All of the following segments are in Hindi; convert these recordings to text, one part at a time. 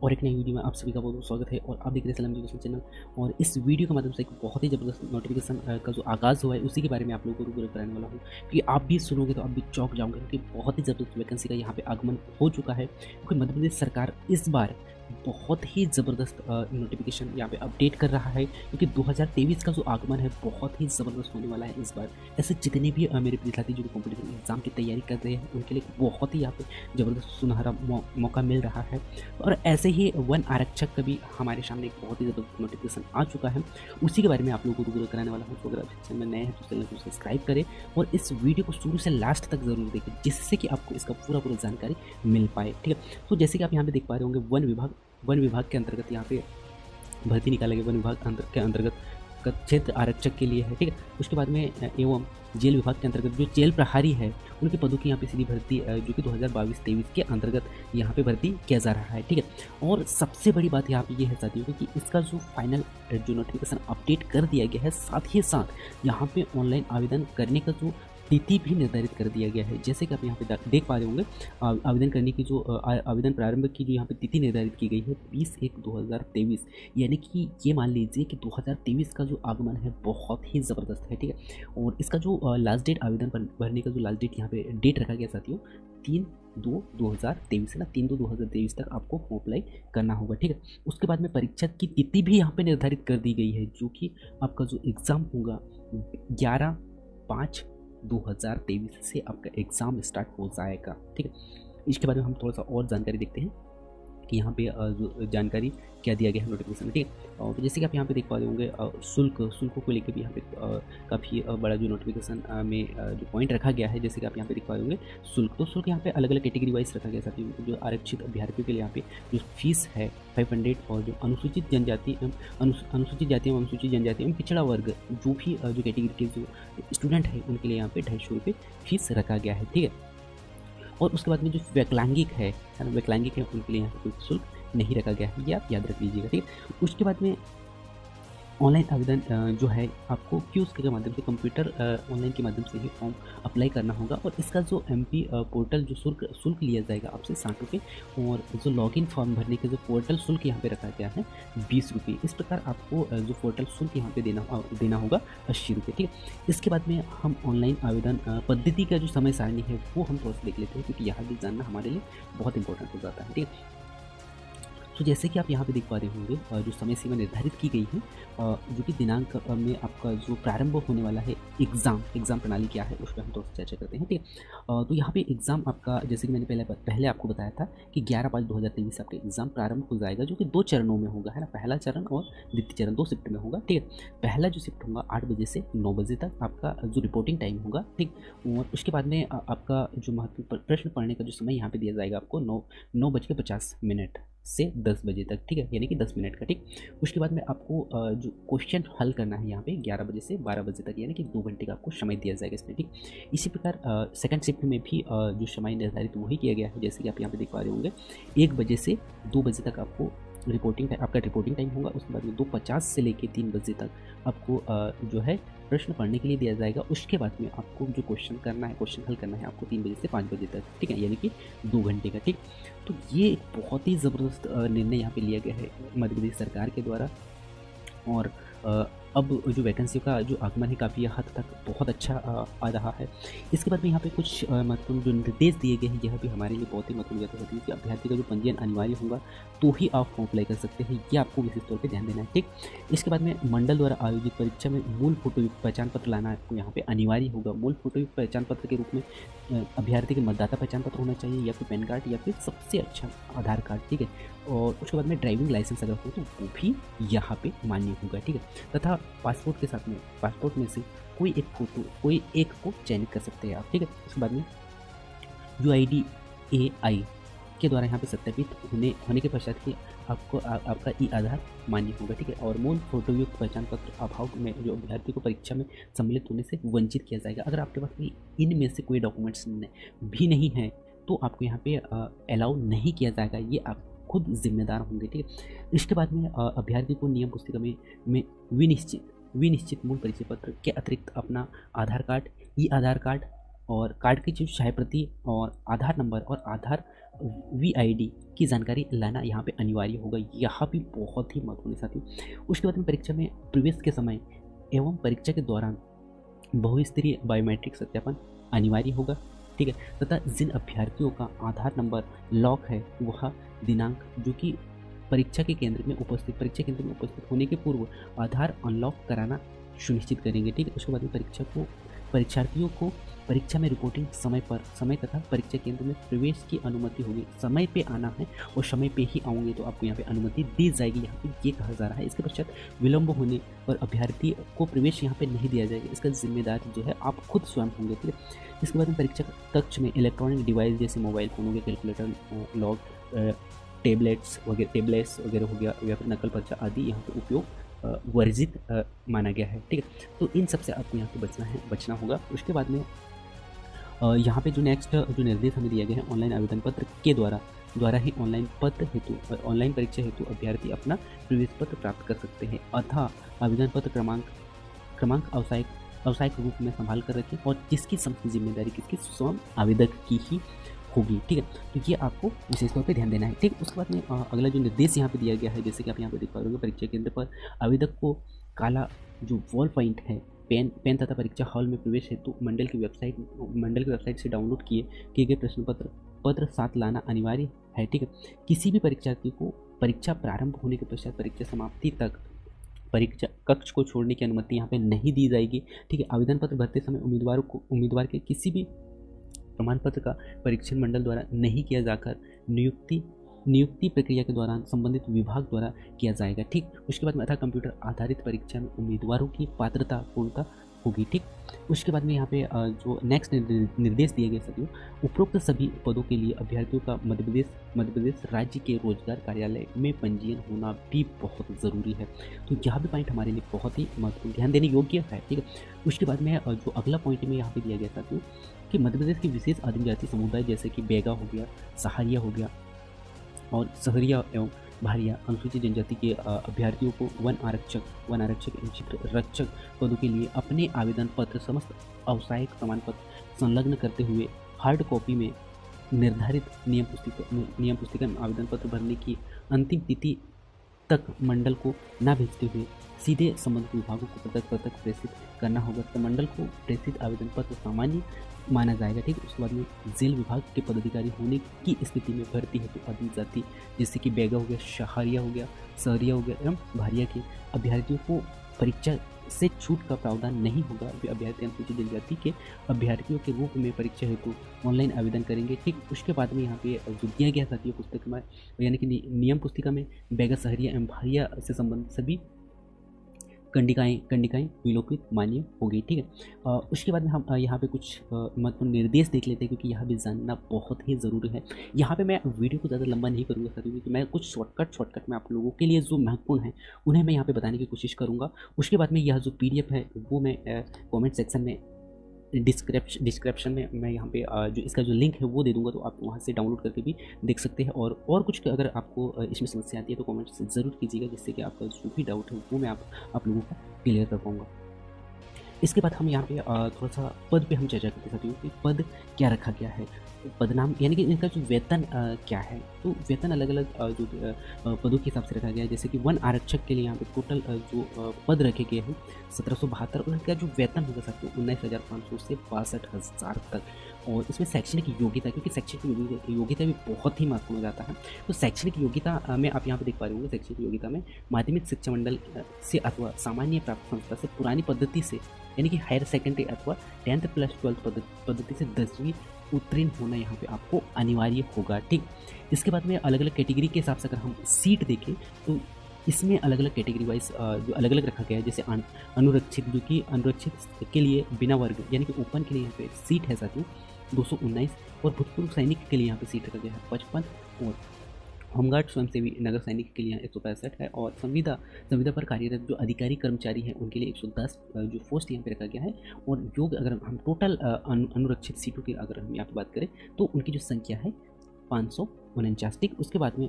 और एक नई वीडियो में आप सभी का बहुत बहुत स्वागत है। और आप देख रहे हैं सलाम एजुकेशन चैनल। और इस वीडियो के माध्यम से एक बहुत ही ज़बरदस्त नोटिफिकेशन का जो आगाज़ हुआ है उसी के बारे में आप लोगों को रूबरू कराने वाला हूँ, क्योंकि आप भी सुनोगे तो आप भी चौंक जाओगे, क्योंकि बहुत ही ज़बरदस्त वैकेंसी का यहाँ पे आगमन हो चुका है। क्योंकि मध्य प्रदेश सरकार इस बार बहुत ही ज़बरदस्त नोटिफिकेशन यहाँ पे अपडेट कर रहा है, क्योंकि 2023 का जो आगमन है बहुत ही ज़बरदस्त होने वाला है इस बार। ऐसे जितने भी मेरे विद्यार्थी जो कॉम्पिटिटिव एग्जाम की तैयारी कर रहे हैं उनके लिए बहुत ही यहाँ पे ज़बरदस्त सुनहरा मौका मिल रहा है। और ऐसे ही वन आरक्षक का भी हमारे सामने एक बहुत ही ज़बरदस्त नोटिफिकेशन आ चुका है, उसी के बारे में आप लोगों को रूबरू कराने वाला हूँ। तो अगर आप चैनल में नए हैं तो चैनल को सब्सक्राइब करें और इस वीडियो को शुरू से लास्ट तक ज़रूर देखें, जिससे कि आपको इसका पूरा जानकारी मिल पाए। ठीक है, तो जैसे कि आप यहाँ पे देख पा रहे होंगे, वन विभाग के अंतर्गत यहाँ पे भर्ती निकाला गया। वन विभाग के अंतर्गत का क्षेत्र आरक्षक के लिए है। ठीक है, उसके बाद में एवं जेल विभाग के अंतर्गत जो जेल प्रहरी है उनके पदों की यहाँ पे सीधी भर्ती जो कि 2022-23 के अंतर्गत यहाँ पे भर्ती किया जा रहा है। ठीक है, और सबसे बड़ी बात यहाँ पे ये है साथियों कि इसका जो फाइनल जो नोटिफिकेशन अपडेट कर दिया गया है, साथ ही साथ यहाँ पे ऑनलाइन आवेदन करने का जो तिथि भी निर्धारित कर दिया गया है। जैसे कि आप यहाँ पे देख पा रहे होंगे, आवेदन करने की जो आवेदन प्रारंभ की जो यहाँ पे तिथि निर्धारित की गई है 20/1/2023, यानी कि ये मान लीजिए कि 2023 का जो आगमन है बहुत ही ज़बरदस्त है। ठीक है, और इसका जो लास्ट डेट आवेदन भरने का जो लास्ट डेट यहाँ पे डेट रखा गया साथियों 3/2/2023 है ना, 3/2/2023 तक आपको अप्लाई करना होगा। ठीक है, उसके बाद में परीक्षा की तिथि भी यहाँ पे निर्धारित कर दी गई है, जो कि आपका जो एग्ज़ाम होगा 11/5/2023 से आपका एग्ज़ाम स्टार्ट हो जाएगा। ठीक है, इसके बारे में हम थोड़ा सा और जानकारी देखते हैं कि यहाँ पे जो जानकारी क्या दिया गया है नोटिफिकेशन में। ठीक है, तो जैसे कि आप यहाँ पे देख पा रहे होंगे, शुल्कों को लेकर भी यहाँ पे काफ़ी बड़ा जो नोटिफिकेशन में जो पॉइंट रखा गया है। जैसे कि आप यहाँ पे देख पा रहे होंगे शुल्क यहाँ पे अलग अलग कैटेगरी वाइज रखा गया साथ ही जो आरक्षित अभ्यर्थियों के लिए यहाँ पे जो फीस है 500, और जो अनुसूचित जाति एवं अनुसूचित जनजाति एवं पिछड़ा वर्ग जो भी जो कैटेगरी के जो स्टूडेंट है उनके लिए यहाँ पे 250 रुपये फीस रखा गया है। ठीक है, और उसके बाद में जो वैकलांगिक है ना, वैकलांगिक है उनके लिए यहाँ पे कोई शुल्क नहीं रखा गया है, ये आप याद रख लीजिएगा। ठीक है, उसके बाद में ऑनलाइन आवेदन जो है आपको कियोस्क के माध्यम से कंप्यूटर ऑनलाइन के माध्यम से ही फॉर्म अप्लाई करना होगा। और इसका जो एमपी पोर्टल जो शुल्क लिया जाएगा आपसे 60 रुपये, और जो लॉगिन फॉर्म भरने के जो पोर्टल शुल्क यहाँ पे रखा गया है 20 रुपये। इस प्रकार आपको जो पोर्टल शुल्क यहाँ पे देना होगा 80 रुपये। ठीक है, इसके बाद में हम ऑनलाइन आवेदन पद्धति का जो समय सारणी है वो हम थोड़ा सा देख लेते हैं, क्योंकि यहाँ भी जानना हमारे लिए बहुत इंपॉर्टेंट हो जाता है। ठीक है, तो जैसे कि आप यहाँ पे देख पा रहे होंगे, जो समय सीमा निर्धारित की गई है, जो कि दिनांक में आपका जो प्रारंभ होने वाला है एग्ज़ाम प्रणाली क्या है उस पर हम थोड़ा सा चर्चा करते हैं। ठीक है, तो यहाँ पे एग्ज़ाम आपका, जैसे कि मैंने पहले आपको बताया था कि 11/5/2023 से आपका एग्ज़ाम प्रारंभ हो जाएगा, जो कि 2 चरणों में होगा, है ना। पहला चरण और द्वितीय चरण 2 शिफ्ट में होगा। ठीक है, पहला जो शिफ्ट होगा 8 बजे से 9 बजे तक आपका जो रिपोर्टिंग टाइम होगा। ठीक, और उसके बाद में आपका जो महत्वपूर्ण प्रश्न पढ़ने का जो समय यहाँ पे दिया जाएगा आपको 9:50 से 10 बजे तक। ठीक है, यानी कि 10 मिनट का। ठीक, उसके बाद में आपको जो क्वेश्चन हल करना है यहाँ पे 11 बजे से 12 बजे तक, यानी कि 2 घंटे का आपको समय दिया जाएगा इसमें। ठीक, इसी प्रकार सेकंड शिफ्ट में भी जो समय निर्धारित वही किया गया है, जैसे कि आप यहाँ पे देख पा रहे होंगे 1 बजे से 2 बजे तक आपको आपका रिपोर्टिंग टाइम होगा। उसके बाद में 2:50 से लेकर 3 बजे तक आपको जो है प्रश्न पढ़ने के लिए दिया जाएगा। उसके बाद में आपको जो क्वेश्चन हल करना है आपको 3 बजे से 5 बजे तक। ठीक है, यानी कि 2 घंटे का। ठीक, तो ये एक बहुत ही ज़बरदस्त निर्णय यहाँ पे लिया गया है मध्य प्रदेश सरकार के द्वारा। और अब जो वैकेंसियों का जो आगमन है काफ़ी हद तक बहुत अच्छा आ रहा है। इसके बाद में यहाँ पे कुछ महत्वपूर्ण जो निर्देश दिए गए हैं, यह भी हमारे लिए बहुत ही महत्वपूर्ण होती है कि अभ्यर्थी का जो पंजीयन अनिवार्य होगा तो ही आप फॉर्म अप्लाई कर सकते हैं, ये आपको विशेष तौर पे ध्यान देना है। ठीक, इसके बाद में मंडल द्वारा आयोजित परीक्षा में मूल फोटोयुक्त पहचान पत्र लाना आपको यहाँ पे अनिवार्य होगा। मूल फोटोयुक्त पहचान पत्र के रूप में अभ्यर्थी के मतदाता पहचान पत्र होना चाहिए, या फिर पैन कार्ड, या फिर सबसे अच्छा आधार कार्ड। ठीक है, और उसके बाद में ड्राइविंग लाइसेंस अगर हो तो वो भी यहाँ पे मान्य होगा। ठीक है, तथा पासपोर्ट के साथ में पासपोर्ट में से कोई एक को चयनित कर सकते हैं आप। ठीक है, उसके बाद में जो IDAI के द्वारा यहाँ पे सत्यापित होने के पश्चात ही आपको आपका ई आधार मान्य होगा। ठीक है, और मूल फोटोयुक्त पहचान पत्र अभाव में जो अभ्यर्थी को परीक्षा में सम्मिलित होने से वंचित किया जाएगा। अगर आपके पास इनमें से कोई डॉक्यूमेंट्स भी नहीं है तो आपको यहाँ पे अलाउ नहीं किया जाएगा, ये आप खुद जिम्मेदार होंगे। ठीक है, इसके बाद में अभ्यर्थी को नियम पुस्तिका में विनिश्चित मूल परिचय पत्र के अतिरिक्त अपना आधार कार्ड, ई आधार कार्ड, और कार्ड की जो छाया प्रति और आधार नंबर और आधार VID की जानकारी लाना यहाँ पे अनिवार्य होगा। यहाँ भी बहुत ही महत्वपूर्ण साथियों। उसके बाद में परीक्षा में प्रवेश के समय एवं परीक्षा के दौरान बहुस्तरीय बायोमेट्रिक सत्यापन अनिवार्य होगा, ठीक है। तथा जिन अभ्यर्थियों का आधार नंबर लॉक है वह दिनांक जो कि परीक्षा केंद्र में उपस्थित होने के पूर्व आधार अनलॉक कराना सुनिश्चित करेंगे, ठीक है। उसके बाद में परीक्षार्थियों को परीक्षा में रिपोर्टिंग समय तथा परीक्षा केंद्र में प्रवेश की अनुमति होगी। समय पे आना है और समय पे ही आऊँगे तो आपको यहाँ पे अनुमति दी जाएगी, यहाँ पे ये कहा जा रहा है। इसके पश्चात विलंब होने पर अभ्यर्थी को प्रवेश यहाँ पे नहीं दिया जाएगा, इसका जिम्मेदार जो है आप खुद स्वयं होंगे, ठीक है। इसके बाद में परीक्षा कक्ष में इलेक्ट्रॉनिक डिवाइस जैसे मोबाइल फ़ोन हो गया, कैलकुलेटर, लॉग, टेबलेट्स वगैरह हो गया या फिर नकल पर्चा आदि यहाँ पे उपयोग वर्जित माना गया है, ठीक है। तो इन सब से आपको यहाँ पे बचना होगा। उसके बाद में यहाँ पे जो नेक्स्ट जो निर्देश हमें दिया गया है, ऑनलाइन आवेदन पत्र के द्वारा ही ऑनलाइन परीक्षा हेतु अभ्यर्थी अपना प्रवेश पत्र प्राप्त कर सकते हैं। अतः आवेदन पत्र क्रमांक आवश्यक रूप में संभाल कर रखें और जिसकी समस्त जिम्मेदारी किसकी स्वयं आवेदक की ही होगी, ठीक है। तो ये आपको विशेष तौर पे ध्यान देना है, ठीक। उसके बाद में अगला जो निर्देश यहाँ पे दिया गया है, जैसे कि आप यहाँ पे देख पा रहे होंगे, परीक्षा केंद्र पर आवेदक को काला जो वॉल पॉइंट है पेन तथा परीक्षा हॉल में प्रवेश हेतु मंडल की वेबसाइट से डाउनलोड किए गए प्रश्न पत्र साथ लाना अनिवार्य है, ठीक है। किसी भी परीक्षार्थी को परीक्षा प्रारंभ होने के पश्चात परीक्षा समाप्ति तक परीक्षा कक्ष को छोड़ने की अनुमति यहाँ पे नहीं दी जाएगी, ठीक है। आवेदन पत्र भरते समय उम्मीदवार के किसी भी प्रमाण पत्र का परीक्षण मंडल द्वारा नहीं किया जाकर नियुक्ति प्रक्रिया के दौरान संबंधित विभाग द्वारा किया जाएगा, ठीक। उसके बाद में अथा कंप्यूटर आधारित परीक्षा में उम्मीदवारों की पात्रता पूर्णता होगी, ठीक। उसके बाद में यहाँ पे जो नेक्स्ट निर्देश दिए गए सभी उपरोक्त सभी पदों के लिए अभ्यर्थियों का मध्य प्रदेश राज्य के रोजगार कार्यालय में पंजीयन होना भी बहुत ज़रूरी है। तो यह भी पॉइंट हमारे लिए बहुत ही महत्वपूर्ण ध्यान देने योग्य है, ठीक है। उसके बाद में जो अगला पॉइंट में यहाँ पे दिया गया था कि मध्य प्रदेश के विशेष आदिम जाति समुदाय जैसे कि बेगा हो गया, सहारिया हो गया और सहरिया एवं भारिया अनुसूचित जनजाति के अभ्यर्थियों को वन आरक्षक एवं चित्र रक्षक पदों के लिए अपने आवेदन पत्र समस्त आवश्यक प्रमाण पत्र संलग्न करते हुए हार्ड कॉपी में निर्धारित नियम पुस्तिका में आवेदन पत्र भरने की अंतिम तिथि तक मंडल को न भेजते हुए सीधे संबंधित विभागों को पृथक प्रेषित करना होगा। तो मंडल को प्रेषित आवेदन पत्र सामान्य माना जाएगा, ठीक है। उसके बाद में जेल विभाग के पदाधिकारी होने की स्थिति में भर्ती हेतु आदिम जाति जैसे कि बेगा हो गया, शहारिया हो गया, सहरिया हो गया एवं भारिया के अभ्यर्थियों को परीक्षा से छूट का प्रावधान नहीं होगा। वे अभ्यर्थी अनुसूचित जनजाति के अभ्यर्थियों के रूप में परीक्षा हेतु ऑनलाइन आवेदन करेंगे, ठीक। उसके बाद में यहाँ पे जो दिया गया था पुस्तक में यानी कि नियम पुस्तिका में बेगा, सहरिया एवं भारिया से संबंधित सभी कंडिकाएं विलोपित मान्य होगी, ठीक है। उसके बाद में हम यहाँ पे कुछ महत्वपूर्ण निर्देश देख लेते हैं क्योंकि यहाँ भी जानना बहुत ही ज़रूरी है। यहाँ पे मैं वीडियो को ज़्यादा लंबा नहीं करूँगा साथियों, क्योंकि मैं कुछ शॉर्टकट में आप लोगों के लिए जो महत्वपूर्ण है उन्हें मैं यहाँ पे बताने की कोशिश करूँगा। उसके बाद में यह जो PDF है वो मैं कॉमेंट सेक्शन में डिस्क्रिप्शन में मैं यहाँ पे जो इसका जो लिंक है वो दे दूँगा, तो आप वहाँ से डाउनलोड करके भी देख सकते हैं। और कुछ अगर आपको इसमें समस्या आती है तो कमेंट से ज़रूर कीजिएगा, जिससे कि आपका जो भी डाउट है वो मैं आप लोगों को क्लियर कर पाऊँगा। इसके बाद हम यहाँ पे थोड़ा सा पद पे हम चर्चा करते सकते हैं कि पद क्या रखा गया है, पदनाम यानी कि इनका जो वेतन क्या है। तो वेतन अलग अलग जो पदों के हिसाब से रखा गया है। जैसे कि वन आरक्षक के लिए यहाँ पे टोटल जो पद रखे गए हैं 1772, और इनका जो वेतन होगा साथियों 19,500 से 62,000 तक। और इसमें शैक्षणिक योग्यता, क्योंकि शैक्षणिक योग्यता भी बहुत ही महत्वपूर्ण हो जाता है। तो शैक्षणिक योग्यता में आप यहाँ पे देख पा रहे होंगे, शैक्षणिक योग्यता में माध्यमिक शिक्षा मंडल से अथवा सामान्य प्राप्त संस्था से पुरानी पद्धति से यानी कि हायर सेकेंडरी अथवा 10th + 12th पद्धति से 10वीं उत्तीर्ण होना यहाँ पे आपको अनिवार्य होगा, ठीक। इसके बाद में अलग अलग कैटेगरी के हिसाब से अगर हम सीट देखें तो इसमें अलग अलग कैटेगरी वाइज जो अलग अलग रखा गया है। जैसे अनुरक्षित, जो कि अनुरक्षित के लिए बिना वर्ग यानी कि ओपन के लिए यहाँ पे सीट है साथियों 219, और भूतपूर्व सैनिक के लिए यहाँ पे सीट रखा गया है 55, और होमगार्ड स्वयंसेवी नगर सैनिक के लिए 165 है, और संविदा पर कार्यरत जो अधिकारी कर्मचारी हैं उनके लिए 110 जो पोस्ट यहाँ पे रखा गया है। और योग अगर हम टोटल अनुरक्षित सीटों की अगर हम यहाँ पे बात करें तो उनकी जो संख्या है 549, ठीक। उसके बाद में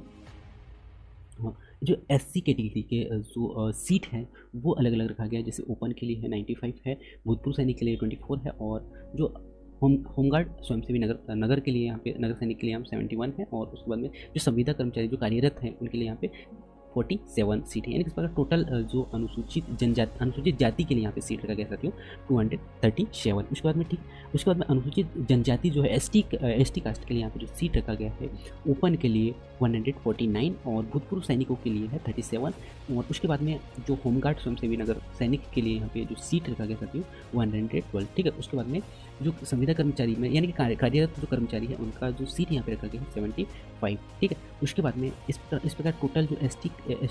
जो SC कैटेगरी के जो सीट हैं वो अलग अलग रखा गया है। जैसे ओपन के लिए है 95 है, भूतपूर्व सैनिक के लिए 24 है, और जो होमगार्ड स्वयंसेवी नगर नगर के लिए यहाँ पे नगर सैनिक के लिए यहाँ 71 है, और उसके बाद में जो संविदा कर्मचारी जो कार्यरत हैं उनके लिए यहाँ पे 47 सीट है। यानी इस प्रकार टोटल जो अनुसूचित जाति के लिए यहाँ पे सीट रखा गया साथियों 237। उसके बाद में उसके बाद में अनुसूचित जनजाति जो है एस टी कास्ट के लिए यहाँ पे जो सीट रखा गया है ओपन के लिए 149, और भूतपूर्व सैनिकों के लिए है 37। और उसके बाद में जो होमगार्ड स्वयंसेवी नगर सैनिक के लिए यहाँ पे जो सीट रखा गया साथियों 112, ठीक है। उसके बाद में जो संविदा कर्मचारी में यानी कि कार्यरत जो कर्मचारी है उनका जो सीट यहाँ पे रखा गया है 75, ठीक है। उसके बाद में इस प्रकार टोटल जो एस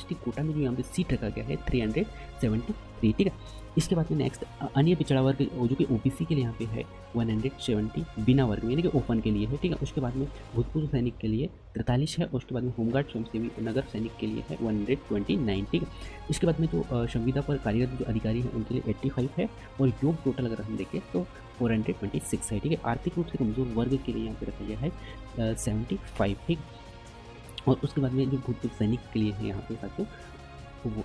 टी कोटा में जो यहाँ पे सीट रखा गया है 373, ठीक है। इसके बाद में नेक्स्ट अन्य पिछड़ा वर्ग जो कि ओबीसी के लिए यहाँ पे है 170 बिना वर्ग में यानी कि ओपन के लिए है, ठीक है। उसके बाद में भूतपूर्व सैनिक के लिए 43 है, और उसके बाद में होमगार्ड स्वयंसेवी नगर सैनिक के लिए है 129, ठीक है। इसके बाद में जो संविदा पर कार्यरत जो अधिकारी हैं उनके लिए 85 है, और योग टोटल अगर हम देखें तो 426 है, ठीक है। आर्थिक रूप से कमजोर वर्ग के लिए यहाँ पे रखा गया है 75, ठीक। और उसके बाद में जो भूतपूर्व सैनिक के लिए है यहाँ पे साथियों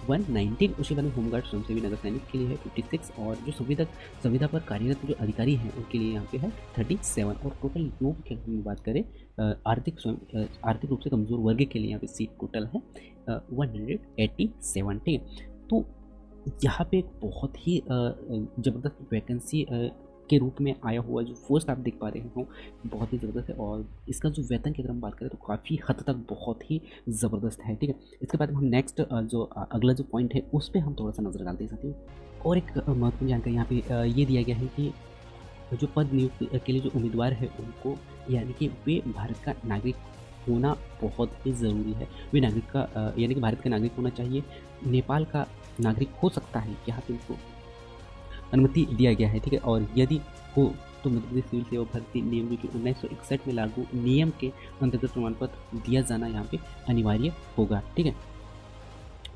119। उसके बाद में होमगार्ड स्वयंसेवी नगर सैनिक के लिए है 56, और जो संविदा पर कार्यरत जो अधिकारी हैं उनके लिए यहाँ पे है 37। और टोटल योग की हम बात करें आर्थिक रूप से कमजोर वर्ग के लिए यहाँ पे सीट टोटल है 187, ठीक है। तो यहाँ पे एक बहुत ही ज़बरदस्त वैकेंसी के रूप में आया हुआ जो पोस्ट आप देख पा रहे हो बहुत ही ज़बरदस्त है, और इसका जो वेतन की अगर हम बात करें तो काफ़ी हद तक बहुत ही ज़बरदस्त है, ठीक है। इसके बाद हम नेक्स्ट जो अगला जो पॉइंट है उस पर हम थोड़ा सा नज़र डालते हैं साथियों। और एक महत्वपूर्ण जानकारी यहाँ पे ये दिया गया है कि जो पद नियुक्ति के लिए जो उम्मीदवार है उनको यानी कि वे भारत का नागरिक होना बहुत ही ज़रूरी है। वे नागरिक का यानी कि भारत का नागरिक होना चाहिए। नेपाल का नागरिक हो सकता है, यहाँ पे उनको अनुमति दिया गया है, ठीक है। और यदि हो तो मध्य प्रदेश सिविल सेवा भर्ती नियम जो कि 1961 में लागू नियम के अंतर्गत प्रमाण पत्र दिया जाना यहाँ पे अनिवार्य होगा, ठीक है।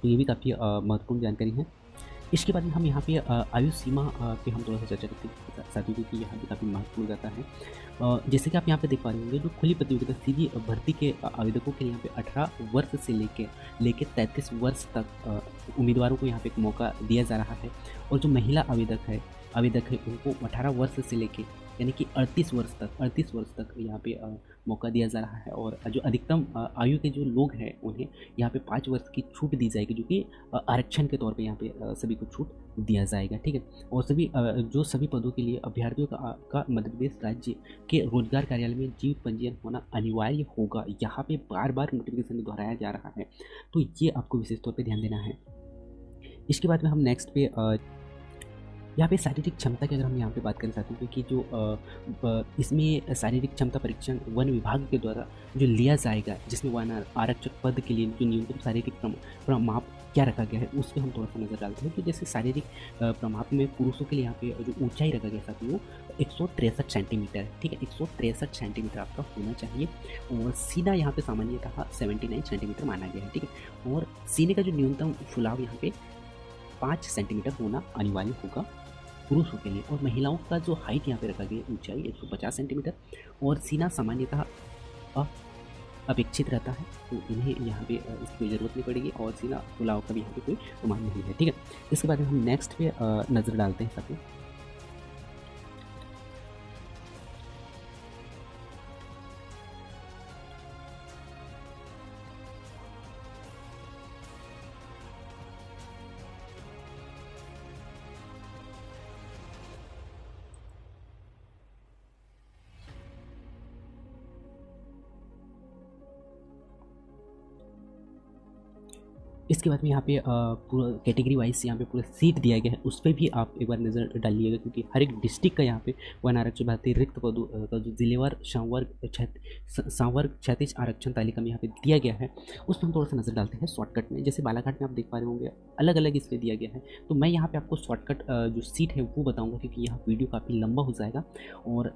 तो ये भी काफ़ी महत्वपूर्ण जानकारी है। इसके बाद में हम यहाँ पे आयु सीमा पे हम थोड़ा सा चर्चा करते हैं साथियों, क्योंकि यहाँ पे काफ़ी महत्वपूर्ण जाता है। जैसे कि आप यहाँ पे देख पा रहे होंगे जो खुली प्रतियोगिता सीधी भर्ती के आवेदकों के लिए यहाँ पे 18 वर्ष से लेके 33 वर्ष तक उम्मीदवारों को यहाँ पे एक मौका दिया जा रहा है। और जो महिला आवेदक है उनको 18 वर्ष से लेके यानी कि 38 वर्ष तक यहाँ पे मौका दिया जा रहा है। और जो अधिकतम आयु के जो लोग हैं उन्हें यहाँ पे 5 वर्ष की छूट दी जाएगी, जो कि आरक्षण के तौर पे यहाँ पे सभी को छूट दिया जाएगा, ठीक है। और सभी पदों के लिए अभ्यर्थियों का मध्य प्रदेश राज्य के रोजगार कार्यालय में जीवित पंजीयन होना अनिवार्य होगा। यहाँ पे बार बार नोटिफिकेशन में दोहराया जा रहा है, तो ये आपको विशेष तौर पर ध्यान देना है। इसके बाद में हम नेक्स्ट पे यहाँ पे शारीरिक क्षमता की अगर हम यहाँ पे बात करना चाहते हैं, क्योंकि जो इसमें शारीरिक क्षमता परीक्षण वन विभाग के द्वारा जो लिया जाएगा, जिसमें वन आरक्षक पद के लिए जो न्यूनतम शारीरिक प्रमाप क्या रखा गया है उस पर हम थोड़ा सा नजर डालते हैं। तो जैसे शारीरिक प्रमाप में पुरुषों के लिए यहाँ पे जो ऊंचाई रखा गया साथियों 163 सेंटीमीटर है, ठीक है। 163 सेंटीमीटर आपका होना चाहिए। और सीना यहाँ पे सामान्यतः 79 सेंटीमीटर माना गया है, ठीक है। और सीने का जो न्यूनतम फुलाव यहाँ पे 5 सेंटीमीटर होना अनिवार्य होगा पुरुषों के लिए। और महिलाओं का जो हाइट यहाँ पे रखा गया है ऊंचाई 150 सेंटीमीटर, और सीना सामान्यतः अपेक्षित रहता है, तो इन्हें यहाँ पे इसकी कोई ज़रूरत नहीं पड़ेगी। और सीना फुलाव का भी यहाँ पे कोई प्रमाण नहीं है, ठीक है। इसके बाद में हम नेक्स्ट पे नज़र डालते हैं साथियों। इसके बाद में यहाँ पे पूरा कैटेगरी वाइज यहाँ पे पूरा सीट दिया गया है, उस पर भी आप एक बार नज़र डालिएगा, क्योंकि हर एक डिस्ट्रिक्ट का यहाँ पे वन आरक्षण भारतीय रिक्त पदों का जो जिलेवार संवर्ग क्षैतिज आरक्षण तालिका में यहाँ पे दिया गया है उस पर हम थोड़ा सा नज़र डालते हैं शॉर्टकट में। जैसे बालाघाट में आप देख पा रहे होंगे अलग अलग इस पर दिया गया है, तो मैं यहाँ पे आपको शॉर्टकट जो सीट है वो बताऊँगा, क्योंकि यहाँ वीडियो काफ़ी लंबा हो जाएगा। और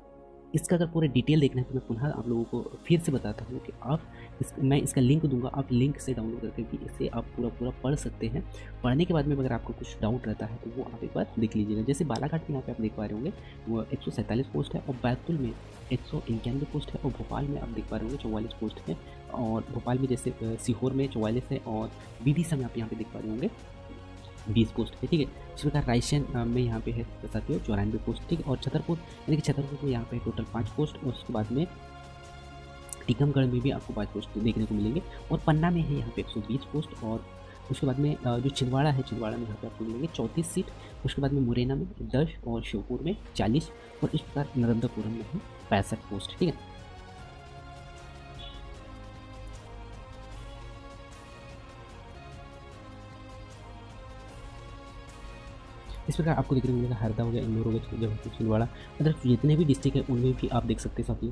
इसका अगर पूरा डिटेल देखना है तो मैं पुनः आप लोगों को फिर से बताता हूँ कि मैं इसका लिंक दूंगा, आप लिंक से डाउनलोड करके भी इसे आप पूरा पढ़ सकते हैं। पढ़ने के बाद में अगर आपको कुछ डाउट रहता है तो वो आप एक बार देख लीजिएगा। जैसे बालाघाट में यहाँ पे आप देख पा रहे होंगे वो 147 पोस्ट है, और बैतूल में 191 पोस्ट है, और भोपाल में आप देख पा रहे होंगे 44 पोस्ट है। और भोपाल में जैसे सीहोर में 44 है, और विदिशा में आप यहाँ पे देख पा रहे होंगे 20 पोस्ट है, ठीक है। इस प्रकार रायसेन में यहाँ पे है साथियों 94 पोस्ट, ठीक है। और छतरपुर यानी कि छतरपुर में यहाँ पे टोटल 5 पोस्ट, और उसके बाद में टीकमगढ़ में भी आपको 5 पोस्ट देखने को मिलेंगे, और पन्ना में है यहाँ पे 120 पोस्ट, और उसके बाद में जो छिंदवाड़ा है, छिंदवाड़ा में यहाँ पे आपको मिलेंगे 34 सीट, उसके बाद में मुरैना में 10 और श्योपुर में 40, और इस प्रकार नर्मदापुरम में है 65 पोस्ट, ठीक है। इस प्रकार आपको देखने को मिलेगा हरदा हो गया, इंदौर हो गया, जबलपुर, छिंदवाड़ा, मतलब जितने भी डिस्ट्रिक्ट है उनमें भी आप देख सकते हैं साथियों।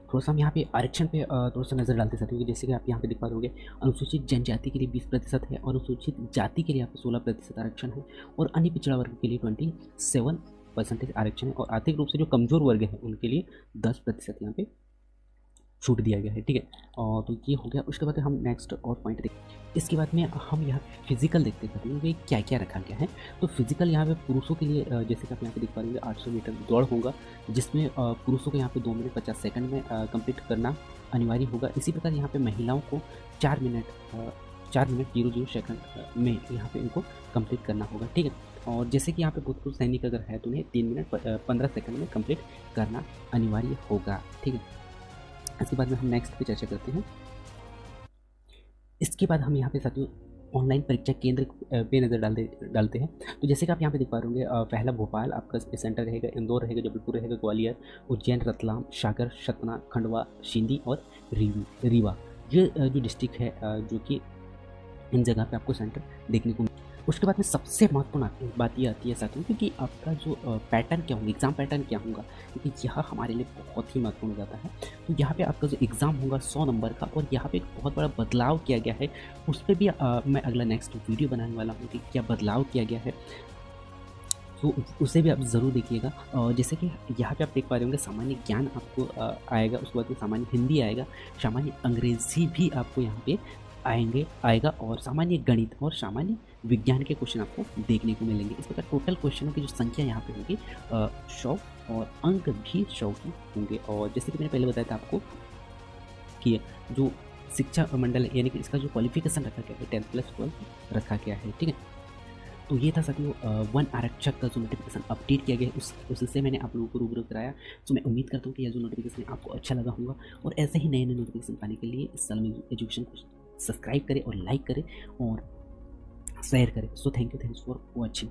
थोड़ा सा हम यहाँ पे आरक्षण पे थोड़ा सा नज़र डालते सकते हैं, जैसे कि आप यहाँ पे दिख पा रहे होंगे, अनुसूचित जनजाति के लिए 20% है, और अनुसूचित जाति के लिए यहाँ पे 16% आरक्षण है, और अन्य पिछड़ा वर्ग के लिए 27% आरक्षण है, और आर्थिक रूप से जो कमज़ोर वर्ग है उनके लिए 10% यहाँ पे छूट दिया गया है, ठीक है। और तो ये हो गया। उसके बाद हम नेक्स्ट और पॉइंट देखते हैं। इसके बाद में हम यहाँ फिजिकल देखते हैं कि क्या क्या रखा गया है। तो फिजिकल यहाँ पे पुरुषों के लिए जैसे कि आप यहाँ पे देख पा रहे हैं 800 मीटर दौड़ होगा, जिसमें पुरुषों को यहाँ पे 2 मिनट 50 सेकंड में कंप्लीट करना अनिवार्य होगा। इसी प्रकार यहाँ पे महिलाओं को 4 मिनट 00 सेकंड में यहाँ पे इनको कंप्लीट करना होगा, ठीक है। और जैसे कि यहाँ पे भूतपूर्व सैनिक अगर है तो उन्हें 3 मिनट 15 सेकंड में कंप्लीट करना अनिवार्य होगा, ठीक है। इसके बाद में हम नेक्स्ट पे चर्चा करते हैं। इसके बाद हम यहाँ पे साथियों ऑनलाइन परीक्षा केंद्र पे नज़र डालते हैं। तो जैसे कि आप यहाँ पे देख पा रहे होंगे, पहला भोपाल आपका सेंटर रहेगा, इंदौर रहेगा, जबलपुर रहेगा, ग्वालियर, उज्जैन, रतलाम, सागर, सतना, खंडवा, सिंधी और रीवा, ये जो डिस्ट्रिक्ट है जो कि इन जगह पे आपको सेंटर देखने को। उसके बाद में सबसे महत्वपूर्ण बात ये आती है साथियों, क्योंकि आपका जो पैटर्न क्या होगा, एग्ज़ाम पैटर्न क्या होगा, क्योंकि यह हमारे लिए बहुत ही महत्वपूर्ण हो जाता है। तो यहाँ पे आपका जो एग्ज़ाम होगा 100 नंबर का, और यहाँ पे एक बहुत बड़ा बदलाव किया गया है, उस पर भी मैं अगला नेक्स्ट वीडियो बनाने वाला हूँ कि क्या बदलाव किया गया है, तो उसे भी आप ज़रूर देखिएगा। जैसे कि यहाँ पे आप देख पा रहे होंगे सामान्य ज्ञान आपको आएगा, उसके बाद में सामान्य हिंदी आएगा, सामान्य अंग्रेज़ी भी आपको यहाँ पे आएगा, और सामान्य गणित और सामान्य विज्ञान के क्वेश्चन आपको देखने को मिलेंगे। इस प्रकार टोटल क्वेश्चनों की जो संख्या यहाँ पे होगी 100, और अंक भी 100 ही होंगे। और जैसे कि मैंने पहले बताया था आपको कि जो शिक्षा मंडल है, यानी कि इसका जो क्वालिफिकेशन रखा गया है 10+12 रखा गया है, ठीक है। तो ये था साथियों वन आरक्षक का जो नोटिफिकेशन अपडेट किया गया है, उससे मैंने आप लोगों को रूबरू कराया। तो मैं उम्मीद करता हूँ कि यह जो नोटिफिकेशन आपको अच्छा लगा होगा, और ऐसे ही नए नए नोटिफिकेशन पाने के लिए इस साल में एजुकेशन को सब्सक्राइब करें और लाइक करें और शेयर करें। So thank you for watching.